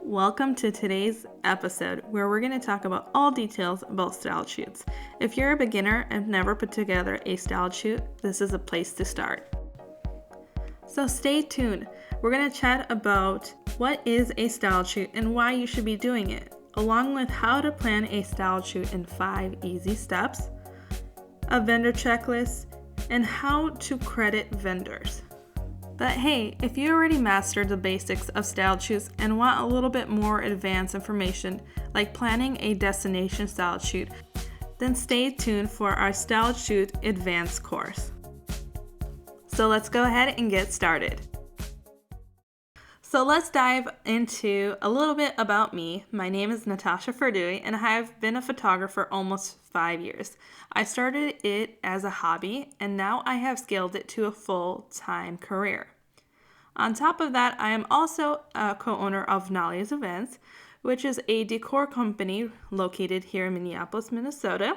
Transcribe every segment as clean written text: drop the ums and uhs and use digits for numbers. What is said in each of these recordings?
Welcome to today's episode where we're going to talk about all details about styled shoots. If you're a beginner and never put together a styled shoot, this is a place to start. So stay tuned. We're going to chat about what is a styled shoot and why you should be doing it, along with how to plan a styled shoot in 5 easy steps, a vendor checklist, and how to credit vendors. But hey, if you already mastered the basics of styled shoots and want a little bit more advanced information, like planning a destination styled shoot, then stay tuned for our Styled Shoot Advanced course. So let's go ahead and get started. So let's dive into a little bit about me. My name is Natasha Ferdui, and I have been a photographer almost 5 years. I started it as a hobby, and now I have scaled it to a full-time career. On top of that, I am also a co-owner of Nolly's Events, which is a decor company located here in Minneapolis, Minnesota.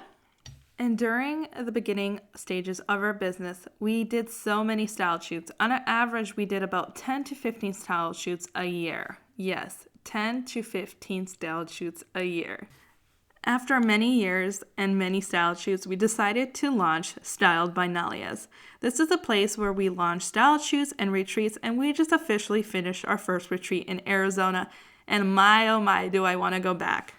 And during the beginning stages of our business, we did so many style shoots. On an average, we did about 10 to 15 style shoots a year. Yes, 10 to 15 style shoots a year. After many years and many style shoots, we decided to launch Styled by Nolly's. This is a place where we launch style shoots and retreats, and we just officially finished our first retreat in Arizona. And my, oh my, do I want to go back.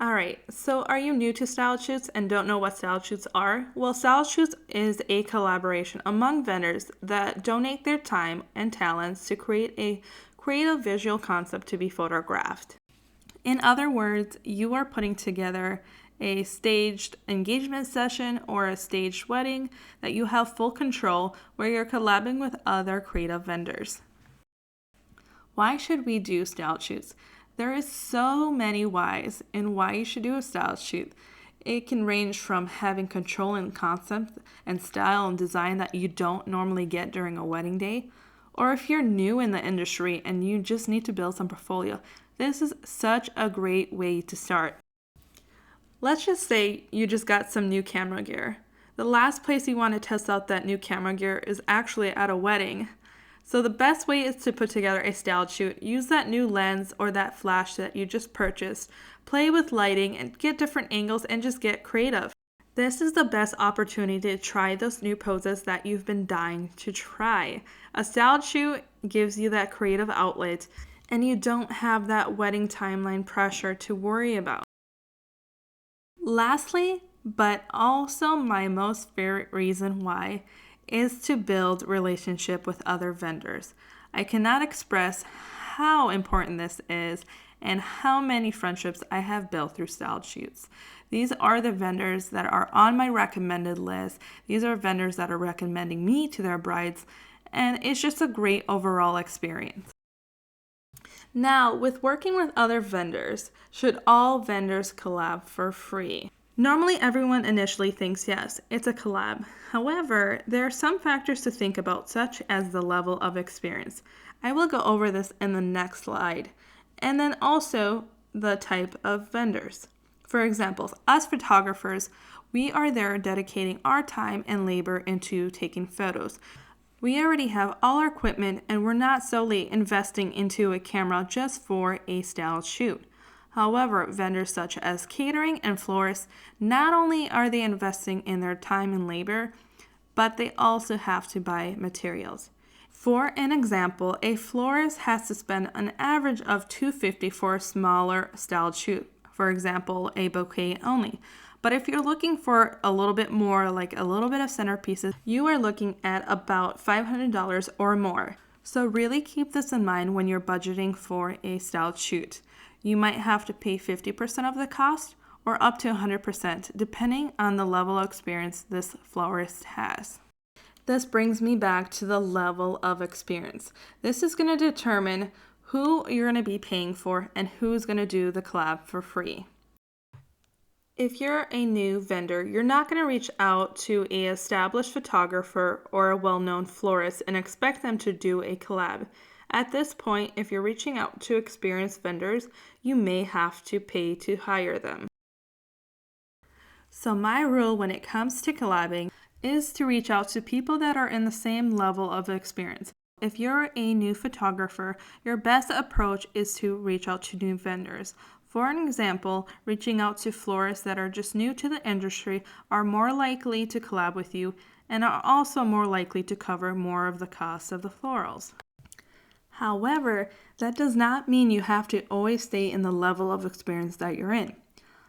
Alright, so are you new to styled shoots and don't know what styled shoots are? Well, styled shoots is a collaboration among vendors that donate their time and talents to create a creative visual concept to be photographed. In other words, you are putting together a staged engagement session or a staged wedding that you have full control where you're collabing with other creative vendors. Why should we do styled shoots? There is so many whys in why you should do a style shoot. It can range from having control and concept and style and design that you don't normally get during a wedding day, or if you're new in the industry and you just need to build some portfolio, this is such a great way to start. Let's just say you just got some new camera gear. The last place you want to test out that new camera gear is actually at a wedding. So the best way is to put together a styled shoot. Use that new lens or that flash that you just purchased. Play with lighting and get different angles and just get creative. This is the best opportunity to try those new poses that you've been dying to try. A styled shoot gives you that creative outlet and you don't have that wedding timeline pressure to worry about. Lastly, but also my most favorite reason why, is to build relationship with other vendors. I cannot express how important this is and how many friendships I have built through styled shoots. These are the vendors that are on my recommended list. These are vendors that are recommending me to their brides, and it's just a great overall experience. Now, with working with other vendors, should all vendors collab for free? Normally, everyone initially thinks yes, it's a collab. However, there are some factors to think about, such as the level of experience. I will go over this in the next slide. And then also the type of vendors. For example, us photographers, we are there dedicating our time and labor into taking photos. We already have all our equipment and we're not solely investing into a camera just for a styled shoot. However, vendors such as catering and florists, not only are they investing in their time and labor, but they also have to buy materials. For an example, a florist has to spend an average of $250 for a smaller styled shoot. For example, a bouquet only. But if you're looking for a little bit more, like a little bit of centerpieces, you are looking at about $500 or more. So really keep this in mind when you're budgeting for a styled shoot. You might have to pay 50% of the cost or up to 100%, depending on the level of experience this florist has. This brings me back to the level of experience. This is going to determine who you're going to be paying for and who's going to do the collab for free. If you're a new vendor, you're not going to reach out to an established photographer or a well-known florist and expect them to do a collab. At this point, if you're reaching out to experienced vendors, you may have to pay to hire them. So my rule when it comes to collabing is to reach out to people that are in the same level of experience. If you're a new photographer, your best approach is to reach out to new vendors. For an example, reaching out to florists that are just new to the industry are more likely to collab with you and are also more likely to cover more of the cost of the florals. However, that does not mean you have to always stay in the level of experience that you're in.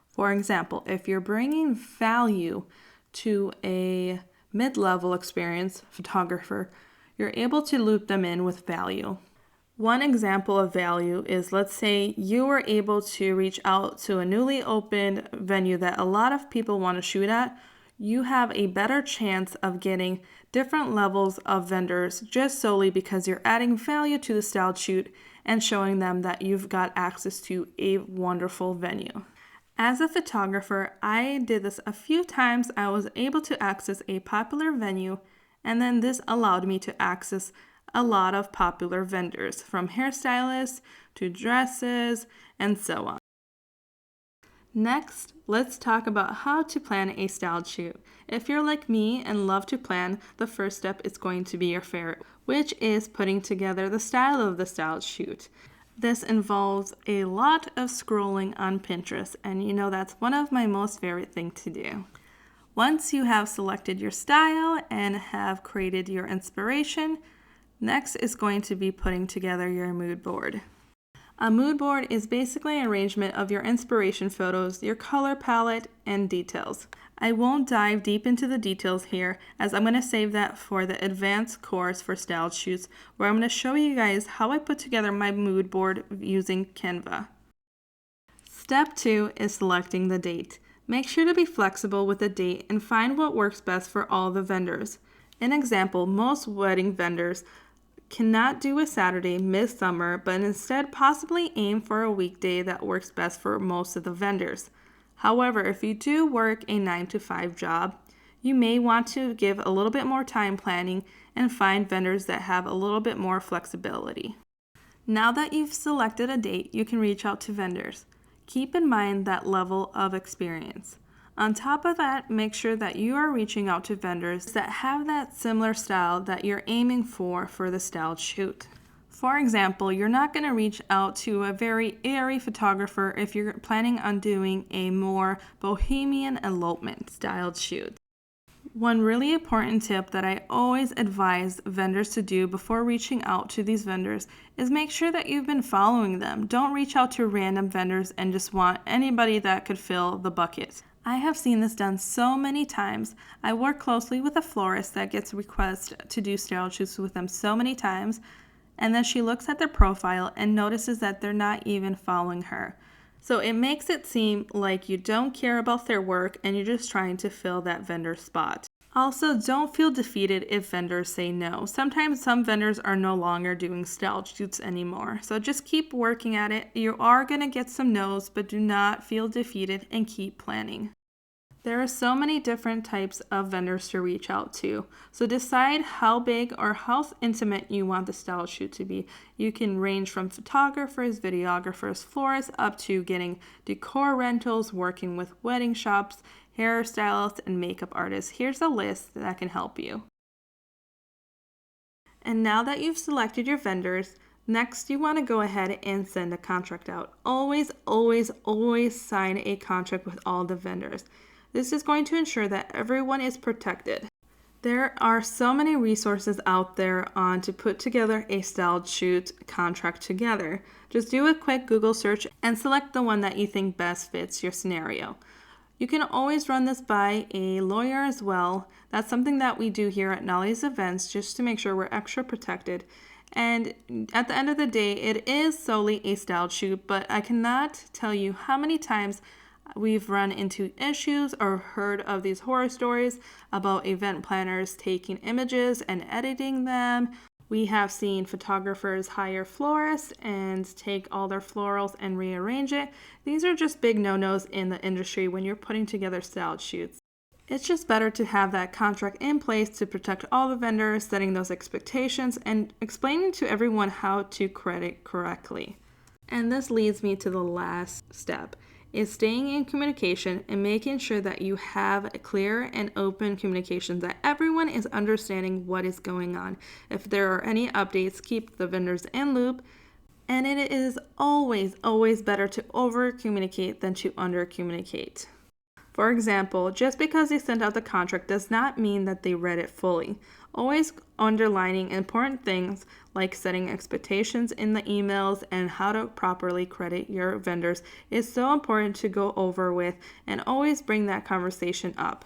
For example, if you're bringing value to a mid-level experienced photographer, you're able to loop them in with value. One example of value is, let's say you were able to reach out to a newly opened venue that a lot of people want to shoot at. You have a better chance of getting different levels of vendors just solely because you're adding value to the styled shoot and showing them that you've got access to a wonderful venue. As a photographer, I did this a few times. I was able to access a popular venue, and then this allowed me to access a lot of popular vendors, from hairstylists to dresses and so on. Next, let's talk about how to plan a styled shoot. If you're like me and love to plan, the first step is going to be your favorite, which is putting together the style of the styled shoot. This involves a lot of scrolling on Pinterest, and you know that's one of my most favorite things to do. Once you have selected your style and have created your inspiration, next is going to be putting together your mood board. A mood board is basically an arrangement of your inspiration photos, your color palette, and details. I won't dive deep into the details here, as I'm going to save that for the advanced course for styled shoots, where I'm going to show you guys how I put together my mood board using Canva. Step 2 is selecting the date. Make sure to be flexible with the date and find what works best for all the vendors. An example, most wedding vendors cannot do a Saturday midsummer, but instead possibly aim for a weekday that works best for most of the vendors. However, if you do work a 9-to-5 job, you may want to give a little bit more time planning and find vendors that have a little bit more flexibility. Now that you've selected a date, you can reach out to vendors. Keep in mind that level of experience. On top of that, make sure that you are reaching out to vendors that have that similar style that you're aiming for the styled shoot. For example, you're not going to reach out to a very airy photographer if you're planning on doing a more bohemian elopement styled shoot. One really important tip that I always advise vendors to do before reaching out to these vendors is make sure that you've been following them. Don't reach out to random vendors and just want anybody that could fill the bucket. I have seen this done so many times. I work closely with a florist that gets requests to do styled shoots with them so many times, and then she looks at their profile and notices that they're not even following her. So it makes it seem like you don't care about their work and you're just trying to fill that vendor spot. Also, don't feel defeated if vendors say no. Sometimes some vendors are no longer doing styled shoots anymore. So just keep working at it. You are going to get some no's, but do not feel defeated and keep planning. There are so many different types of vendors to reach out to. So decide how big or how intimate you want the style shoot to be. You can range from photographers, videographers, florists, up to getting decor rentals, working with wedding shops, hairstylists, and makeup artists. Here's a list that can help you. And now that you've selected your vendors, next you want to go ahead and send a contract out. Always, always, always sign a contract with all the vendors. This is going to ensure that everyone is protected. There are so many resources out there on to put together a styled shoot contract together. Just do a quick Google search and select the one that you think best fits your scenario. You can always run this by a lawyer as well. That's something that we do here at Nolly's Events just to make sure we're extra protected. And at the end of the day, it is solely a styled shoot, but I cannot tell you how many times we've run into issues or heard of these horror stories about event planners taking images and editing them. We have seen photographers hire florists and take all their florals and rearrange it. These are just big no-nos in the industry when you're putting together styled shoots. It's just better to have that contract in place to protect all the vendors, setting those expectations, and explaining to everyone how to credit correctly. And this leads me to the last step. is staying in communication and making sure that you have a clear and open communication, that everyone is understanding what is going on. If there are any updates, keep the vendors in loop. And it is always better to over communicate than to under communicate. For example, just because they sent out the contract does not mean that they read it fully. Always underlining important things like setting expectations in the emails and how to properly credit your vendors is so important to go over with, and always bring that conversation up.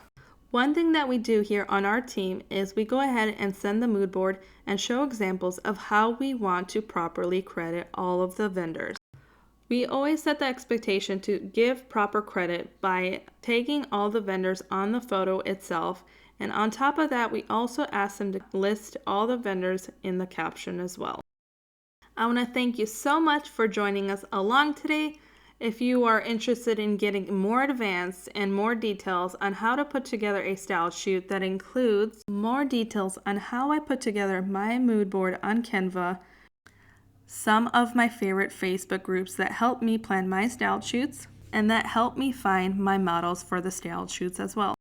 One thing that we do here on our team is we go ahead and send the mood board and show examples of how we want to properly credit all of the vendors. We always set the expectation to give proper credit by tagging all the vendors on the photo itself, and on top of that, we also ask them to list all the vendors in the caption as well. I want to thank you so much for joining us along today. If you are interested in getting more advanced and more details on how to put together a style shoot that includes more details on how I put together my mood board on Canva, some of my favorite Facebook groups that help me plan my style shoots and that help me find my models for the style shoots as well.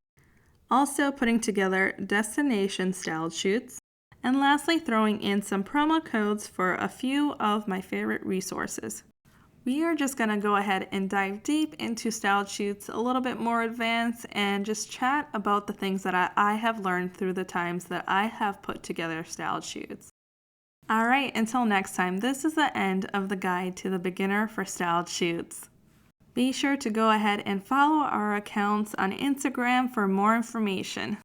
Also putting together destination style shoots, and lastly throwing in some promo codes for a few of my favorite resources. We are just going to go ahead and dive deep into style shoots a little bit more advanced and just chat about the things that I have learned through the times that I have put together style shoots. Alright, until next time, this is the end of the guide to the beginner for styled shoots. Be sure to go ahead and follow our accounts on Instagram for more information.